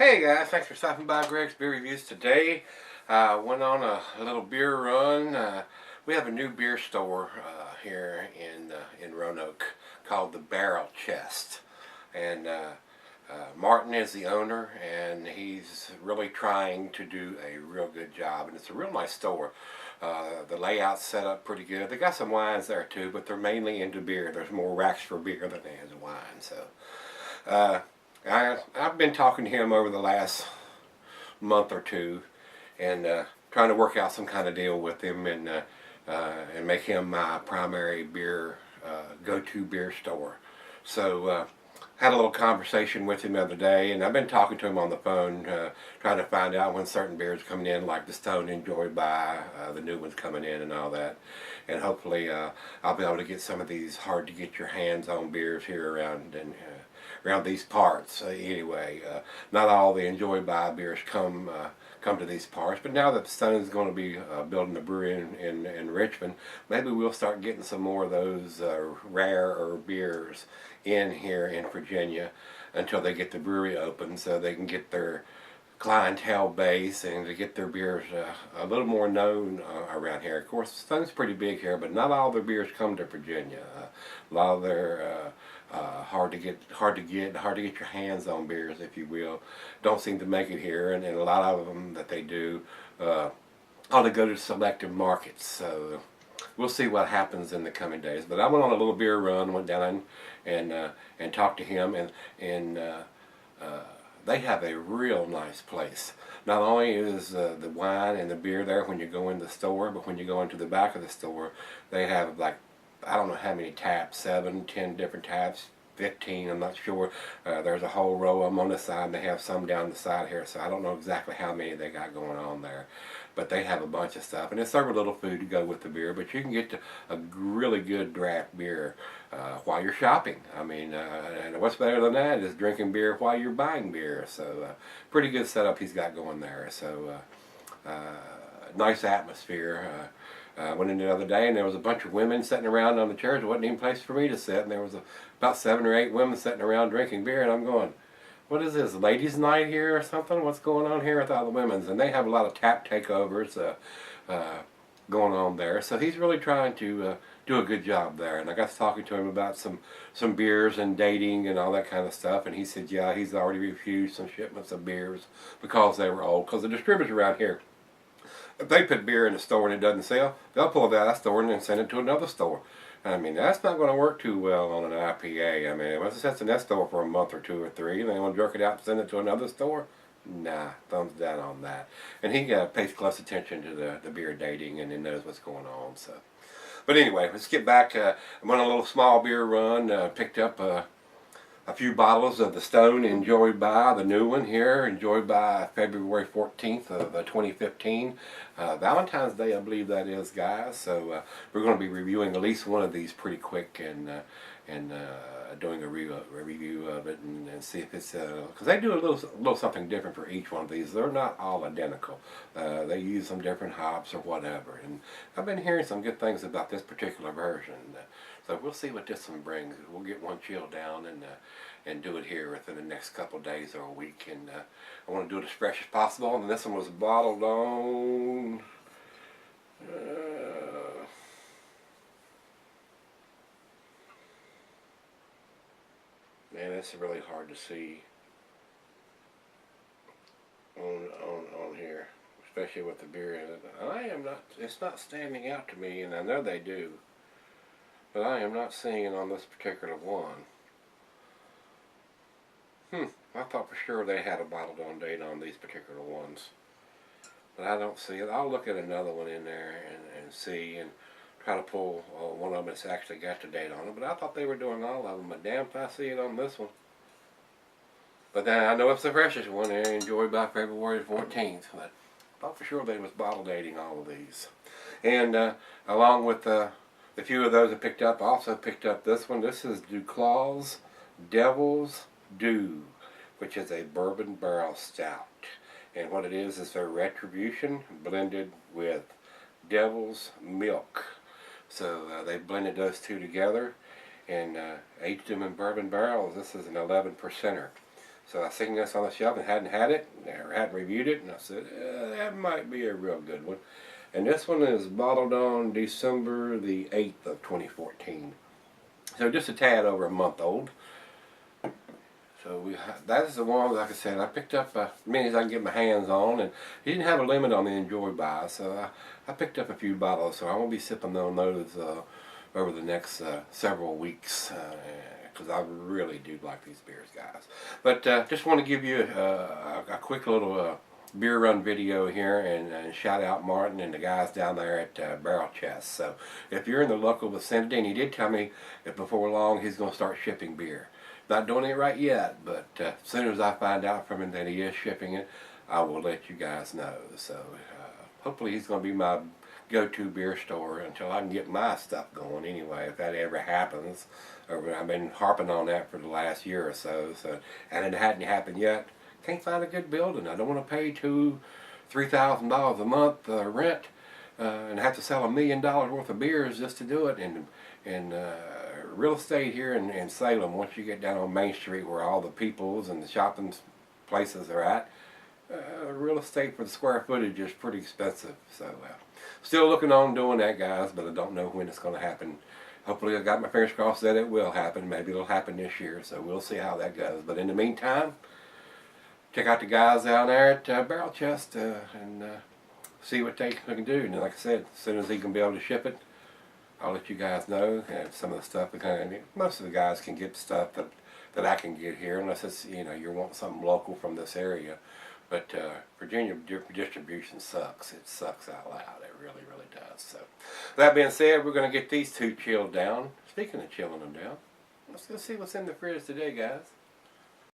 Hey guys, thanks for stopping by Greg's Beer Reviews today. Went on a little beer run. We have a new beer store here in Roanoke called the Barrel Chest. And Martin is the owner, and he's really trying to do a real good job. And it's a real nice store. The layout's set up pretty good. They got some wines there too, but they're mainly into beer. There's more racks for beer than there is wine. So I've been talking to him over the last month or two, and trying to work out some kind of deal with him, and make him my primary beer go-to beer store. So had a little conversation with him the other day, and I've been talking to him on the phone, trying to find out when certain beers are coming in, like the Stone Enjoy By, the new ones coming in and all that. And hopefully I'll be able to get some of these hard to get your hands on beers here around these parts. Anyway, not all the Enjoy By beers come to these parts, but now that the Stone's going to be building a brewery in Richmond, maybe we'll start getting some more of those rarer beers in here in Virginia until they get the brewery open, so they can get their clientele base and to get their beers a little more known around here. Of course, Stone's pretty big here, but not all their beers come to Virginia. A lot of their hard to get your hands on beers, if you will, don't seem to make it here, and a lot of them that they do ought to go to selective markets. So we'll see what happens in the coming days. But I went on a little beer run, went down and talked to him, and they have a real nice place. Not only is the wine and the beer there when you go in the store, but when you go into the back of the store, they have, like, I don't know how many taps, 7, 10 different taps, 15, I'm not sure. There's a whole row of them on the side, and they have some down the side here, so I don't know exactly how many they got going on there. But they have a bunch of stuff, and they serve a little food to go with the beer, but you can get a really good draft beer while you're shopping. I mean, and what's better than that is drinking beer while you're buying beer. So pretty good setup he's got going there. So nice atmosphere. Went in the other day, and there was a bunch of women sitting around on the chairs. There wasn't even a place for me to sit, and there was about 7 or 8 women sitting around drinking beer, and I'm going, what is this, ladies' night here or something? What's going on here with all the women's? And they have a lot of tap takeovers going on there. So he's really trying to do a good job there. And I got to talking to him about some beers and dating and all that kind of stuff. And he said, yeah, he's already refused some shipments of beers because they were old. Because the distributors around here, if they put beer in the store and it doesn't sell, they'll pull it out of that store and then send it to another store. I mean, that's not going to work too well on an IPA. I mean, once it sits in that store for a month or 2 or 3, and they want to jerk it out and send it to another store, nah, thumbs down on that. And he pays close attention to the beer dating, and he knows what's going on. So, but anyway, let's get back. I went on a little small beer run, picked up a few bottles of the Stone Enjoy By, the new one here, Enjoy By February 14th of 2015. Valentine's Day, I believe that is, guys. So we're going to be reviewing at least one of these pretty quick, and doing a review of it, and see if it's, because they do a little something different for each one of these. They're not all identical. They use some different hops or whatever, and I've been hearing some good things about this particular version. So we'll see what this one brings. We'll get one chilled down and do it here within the next couple of days or a week. And I want to do it as fresh as possible. And this one was bottled on man, it's really hard to see on here, especially with the beer in it. It's not standing out to me, and I know they do, but I am not seeing it on this particular one. I thought for sure they had a bottled on date on these particular ones, but I don't see it. I'll look at another one in there and see, and try to pull one of them that's actually got the date on it. But I thought they were doing all of them, but damn if I see it on this one. But then I know it's the freshest one, Enjoyed by February 14th, but I thought for sure they was bottle dating all of these. And along with the few of those I picked up, I also picked up this one. This is Duclaw's Devil's Due, which is a bourbon barrel stout. And what it is a Retribution blended with Devil's Milk. So they blended those two together and aged them in bourbon barrels. This is an 11%er. So I seen this on the shelf and hadn't had it, or hadn't reviewed it, and I said, that might be a real good one. And this one is bottled on December the 8th of 2014. So just a tad over a month old. So that is the one, like I said, I picked up as many as I can get my hands on, and he didn't have a limit on the Enjoy buy, so I picked up a few bottles, so I'm going to be sipping on those over the next several weeks, because I really do like these beers, guys. But just want to give you a quick little beer run video here, and shout out Martin and the guys down there at Barrel Chest. So if you're in the local vicinity, and he did tell me that before long he's going to start shipping beer. Not doing it right yet, but as soon as I find out from him that he is shipping it, I will let you guys know. So hopefully he's going to be my go-to beer store until I can get my stuff going anyway, if that ever happens. I've been harping on that for the last year or so, and it hadn't happened yet. Can't find a good building. I don't want to pay $3,000 a month rent and have to sell $1 million worth of beers just to do it. And real estate here in Salem, once you get down on Main Street where all the peoples and the shopping places are at, real estate for the square footage is pretty expensive. So still looking on doing that, guys, but I don't know when it's going to happen. Hopefully I got my fingers crossed that it will happen. Maybe it'll happen this year, so we'll see how that goes. But in the meantime, check out the guys down there at Barrel Chest and see what they can do. And like I said, as soon as he can be able to ship it, I'll let you guys know. And some of the stuff, most of the guys can get stuff that I can get here, unless it's, you want something local from this area. But Virginia distribution sucks. It sucks out loud. It really, really does. So that being said, we're going to get these two chilled down. Speaking of chilling them down, let's go see what's in the fridge today, guys.